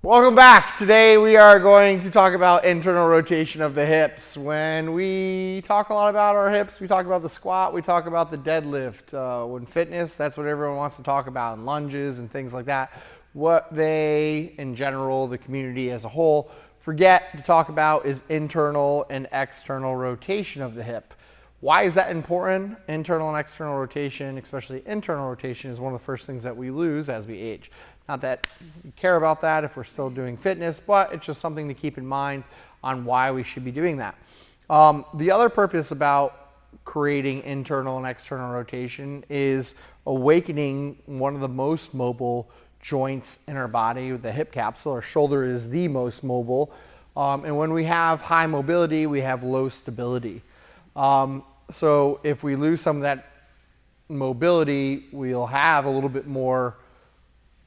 Welcome back. Today we are going to talk about internal rotation of the hips. When we talk a lot about our hips, we talk about the squat, we talk about the deadlift. When fitness, that's what everyone wants to talk about, and lunges and things like that. What they, in general, the community as a whole, forget to talk about is internal and external rotation of the hip. Why is that important? Internal and external rotation, especially internal rotation, is one of the first things that we lose as we age. Not that we care about that if we're still doing fitness, but it's just something to keep in mind on why we should be doing that. The other purpose about creating internal and external rotation is awakening one of the most mobile joints in our body, the hip capsule. Our shoulder is the most mobile. And when we have high mobility, we have low stability. So if we lose some of that mobility, we'll have a little bit more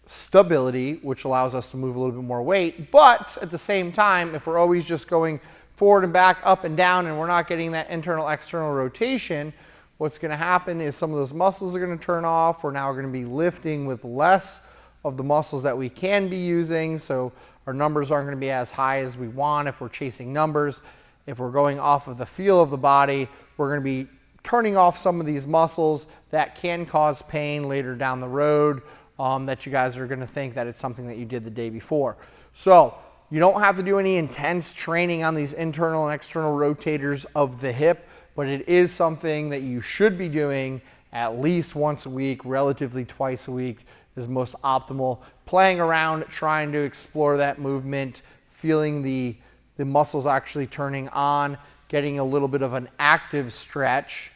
stability, which allows us to move a little bit more weight. But at the same time, if we're always just going forward and back, up and down, and we're not getting that internal external rotation, what's going to happen is some of those muscles are going to turn off. We're now going to be lifting with less of the muscles that we can be using, so our numbers aren't going to be as high as we want if we're chasing numbers. If we're going off of the feel of the body, we're going to be turning off some of these muscles that can cause pain later down the road, that you guys are going to think that it's something that you did the day before. So you don't have to do any intense training on these internal and external rotators of the hip, but it is something that you should be doing at least once a week, relatively twice a week is most optimal. Playing around, trying to explore that movement, feeling the muscles actually turning on, getting a little bit of an active stretch,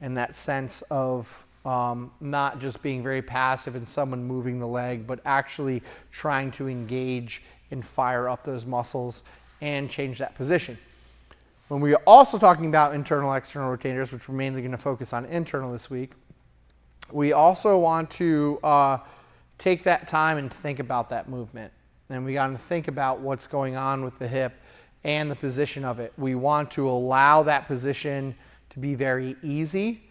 and that sense of not just being very passive and someone moving the leg, but actually trying to engage and fire up those muscles and change that position. When we are also talking about internal external rotators, which we're mainly going to focus on internal this week, we also want to take that time and think about that movement. And we got to think about what's going on with the hip and the position of it. We want to allow that position to be very easy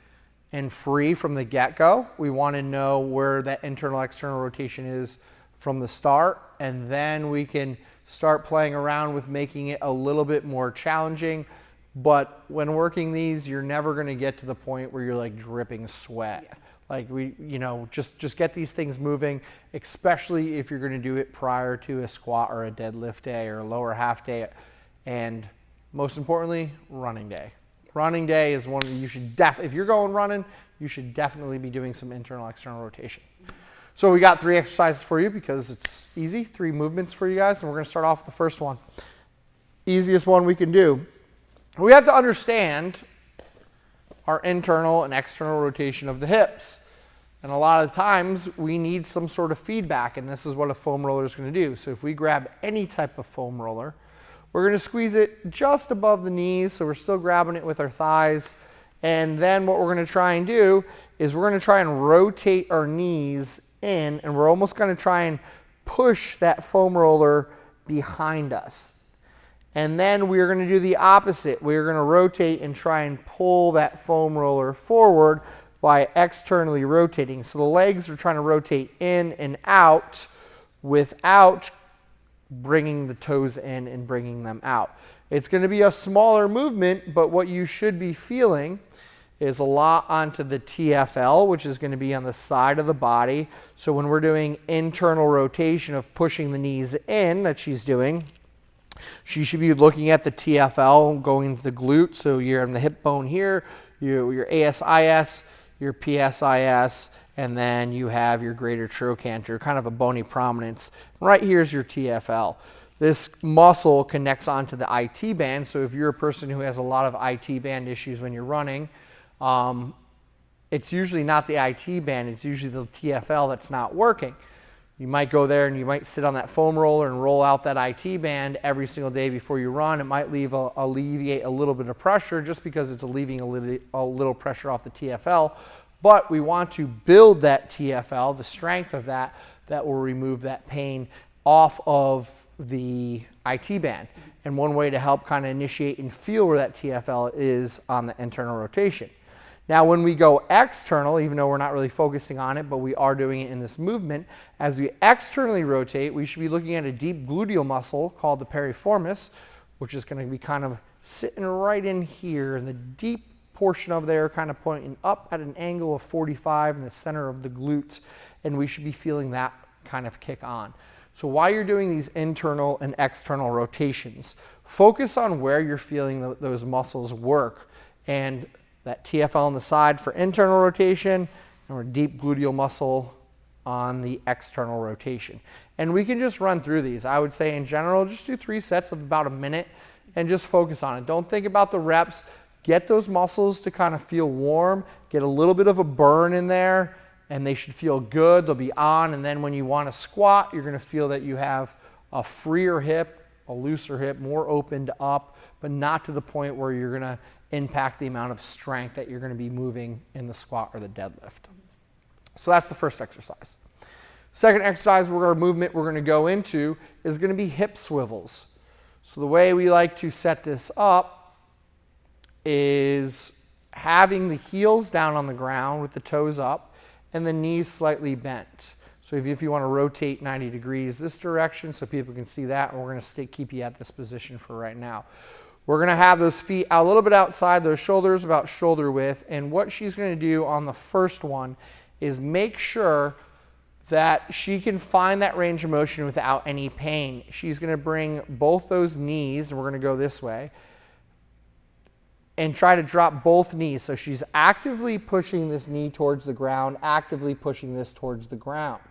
and free from the get-go. We want to know where that internal external rotation is from the start, and then we can start playing around with making it a little bit more challenging. But when working these, you're never going to get to the point where you're like dripping sweat. Yeah. Like just get these things moving, especially if you're going to do it prior to a squat or a deadlift day or a lower half day, and most importantly, running day. Running day is one you should if you're going running, you should definitely be doing some internal external rotation. So we got 3 exercises for you because it's easy, 3 movements for you guys, and we're going to start off with the first one. Easiest one we can do. We have to understand our internal and external rotation of the hips. And a lot of times we need some sort of feedback, and this is what a foam roller is going to do. So if we grab any type of foam roller, we're going to squeeze it just above the knees, so we're still grabbing it with our thighs. And then what we're going to try and do is we're going to try and rotate our knees in, and we're almost going to try and push that foam roller behind us. And then we're going to do the opposite. We're going to rotate and try and pull that foam roller forward by externally rotating. So the legs are trying to rotate in and out without bringing the toes in and bringing them out. It's going to be a smaller movement, but what you should be feeling is a lot onto the TFL, which is going to be on the side of the body. So when we're doing internal rotation of pushing the knees in that she's doing, she should be looking at the TFL going to the glute. So you're on the hip bone here, your ASIS, your PSIS, and then you have your greater trochanter, kind of a bony prominence. Right here's your TFL. This muscle connects onto the IT band. So if you're a person who has a lot of IT band issues when you're running, it's usually not the IT band, it's usually the TFL that's not working. You might go there and you might sit on that foam roller and roll out that IT band every single day before you run. It might alleviate a little bit of pressure just because it's alleviating a little pressure off the TFL. But we want to build that TFL, the strength of that will remove that pain off of the IT band. And one way to help kind of initiate and feel where that TFL is on the internal rotation. Now, when we go external, even though we're not really focusing on it, but we are doing it in this movement, as we externally rotate, we should be looking at a deep gluteal muscle called the piriformis, which is going to be kind of sitting right in here in the deep portion of there, kind of pointing up at an angle of 45 in the center of the glutes, and we should be feeling that kind of kick on. So while you're doing these internal and external rotations, focus on where you're feeling those muscles work, and that TFL on the side for internal rotation, and our deep gluteal muscle on the external rotation. And we can just run through these. I would say in general, just do 3 sets of about a minute and just focus on it. Don't think about the reps. Get those muscles to kind of feel warm, get a little bit of a burn in there, and they should feel good. They'll be on, and then when you want to squat, you're going to feel that you have a freer hip, a looser hip, more opened up, but not to the point where you're going to impact the amount of strength that you're going to be moving in the squat or the deadlift. So that's the first exercise. Second exercise movement we're going to go into is going to be hip swivels. So the way we like to set this up is having the heels down on the ground with the toes up and the knees slightly bent. So if you want to rotate 90 degrees this direction so people can see that, and we're going to keep you at this position for right now. We're going to have those feet a little bit outside, those shoulders about shoulder width, and what she's going to do on the first one is make sure that she can find that range of motion without any pain. She's going to bring both those knees, and we're going to go this way, and try to drop both knees. So she's actively pushing this knee towards the ground, actively pushing this towards the ground.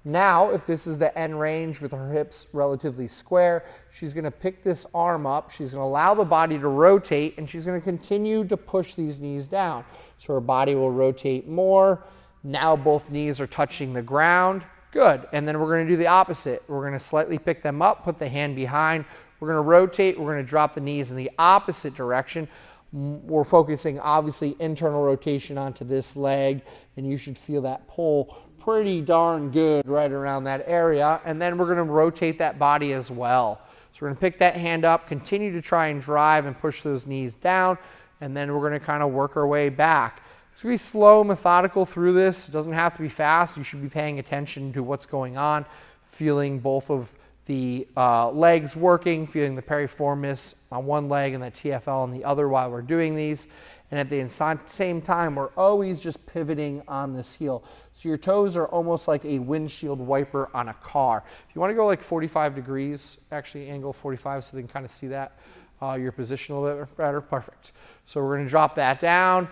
Now, if this is the end range with her hips relatively square, she's going to pick this arm up, she's going to allow the body to rotate, and she's going to continue to push these knees down. So her body will rotate more. Now both knees are touching the ground. Good. And then we're going to do the opposite. We're going to slightly pick them up, put the hand behind. We're going to rotate. We're going to drop the knees in the opposite direction. We're focusing, obviously, internal rotation onto this leg, and you should feel that pull pretty darn good right around that area. And then we're going to rotate that body as well. So we're going to pick that hand up, continue to try and drive and push those knees down, and then we're going to kind of work our way back. It's going to be slow, methodical through this. It doesn't have to be fast. You should be paying attention to what's going on, feeling both of the legs working, feeling the piriformis on one leg and the TFL on the other while we're doing these. And at the same time, we're always just pivoting on this heel. So your toes are almost like a windshield wiper on a car. If you want to go like 45 degrees, actually angle 45 so they can kind of see that, your position a little bit better, perfect. So we're going to drop that down,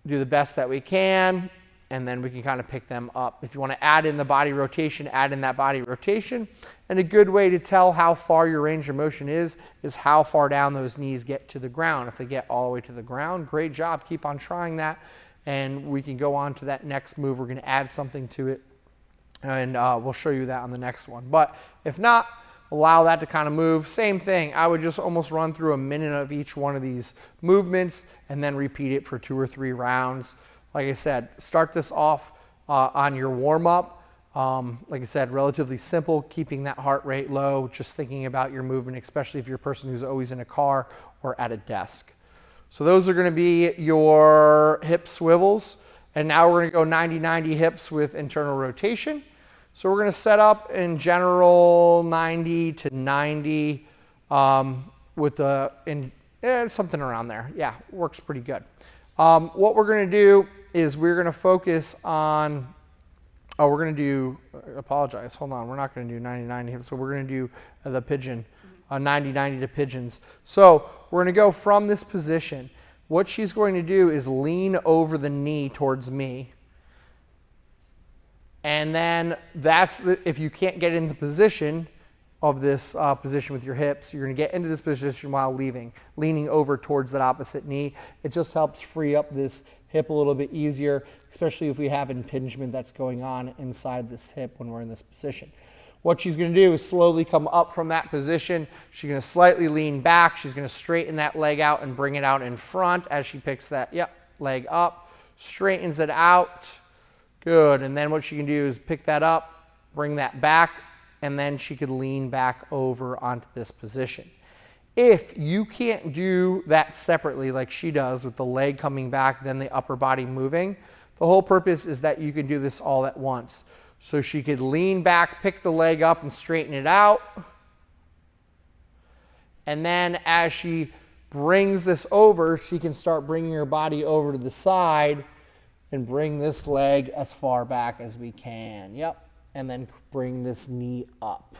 do the best that we can, and then we can kind of pick them up. If you want to add in the body rotation, add in that body rotation. And a good way to tell how far your range of motion is how far down those knees get to the ground. If they get all the way to the ground, great job. Keep on trying that. And we can go on to that next move. We're going to add something to it, and we'll show you that on the next one. But if not, allow that to kind of move. Same thing. I would just almost run through a minute of each one of these movements and then repeat it for 2 or 3 rounds. Like I said, start this off on your warm-up. Like I said, relatively simple, keeping that heart rate low, just thinking about your movement, especially if you're a person who's always in a car or at a desk. So those are going to be your hip swivels. And now we're going to go 90-90 hips with internal rotation. So we're going to set up in general 90 to 90 with something around there. Yeah, works pretty good. What we're going to do is we're going to focus on, we're going to do, apologize, hold on, we're not going to do 90-90 hips, so we're going to do the pigeon, 90-90 to pigeons. So we're going to go from this position. What she's going to do is lean over the knee towards me. And then if you can't get in the position of this position with your hips, you're going to get into this position while leaning over towards that opposite knee. It just helps free up this hip a little bit easier, especially if we have impingement that's going on inside this hip when we're in this position. What she's going to do is slowly come up from that position. She's going to slightly lean back. She's going to straighten that leg out and bring it out in front as she picks that leg up, straightens it out. Good. And then what she can do is pick that up, bring that back, and then she could lean back over onto this position. If you can't do that separately like she does with the leg coming back, then the upper body moving, the whole purpose is that you can do this all at once. So she could lean back, pick the leg up and straighten it out. And then as she brings this over, she can start bringing her body over to the side and bring this leg as far back as we can. Yep. And then bring this knee up.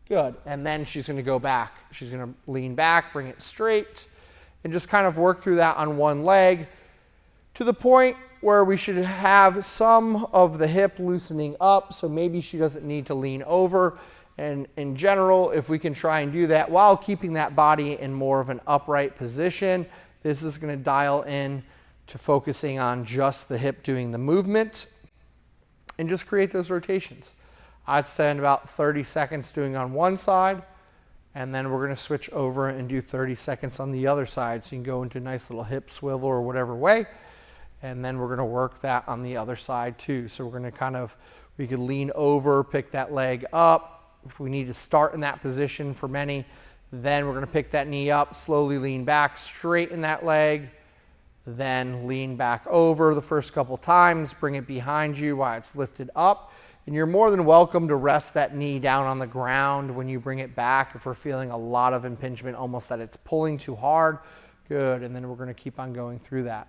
Good. And then she's going to go back. She's going to lean back, bring it straight, and just kind of work through that on one leg to the point where we should have some of the hip loosening up. So maybe she doesn't need to lean over. And in general, if we can try and do that while keeping that body in more of an upright position, this is going to dial in to focusing on just the hip doing the movement and just create those rotations. I'd spend about 30 seconds doing on one side, and then we're going to switch over and do 30 seconds on the other side. So you can go into a nice little hip swivel or whatever way, and then we're going to work that on the other side too. So we're going to we could lean over, pick that leg up. If we need to start in that position for many, then we're going to pick that knee up, slowly lean back, straighten that leg, then lean back over the first couple times, bring it behind you while it's lifted up. And you're more than welcome to rest that knee down on the ground when you bring it back if we're feeling a lot of impingement, almost that it's pulling too hard. Good, and then we're going to keep on going through that.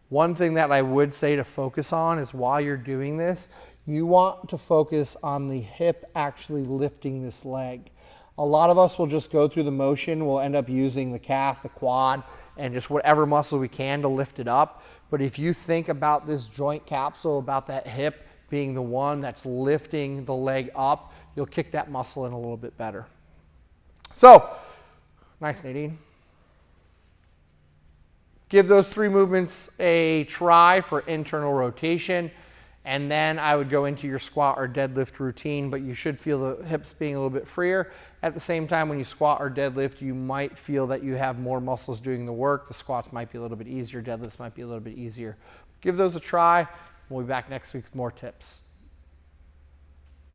One thing that I would say to focus on is while you're doing this, you want to focus on the hip actually lifting this leg. A lot of us will just go through the motion. We'll end up using the calf, the quad, and just whatever muscle we can to lift it up. But if you think about this joint capsule, about that hip being the one that's lifting the leg up, you'll kick that muscle in a little bit better. So, nice, Nadine. Give those 3 movements a try for internal rotation, and then I would go into your squat or deadlift routine, but you should feel the hips being a little bit freer. At the same time, when you squat or deadlift, you might feel that you have more muscles doing the work. The squats might be a little bit easier, deadlifts might be a little bit easier. Give those a try. We'll be back next week with more tips.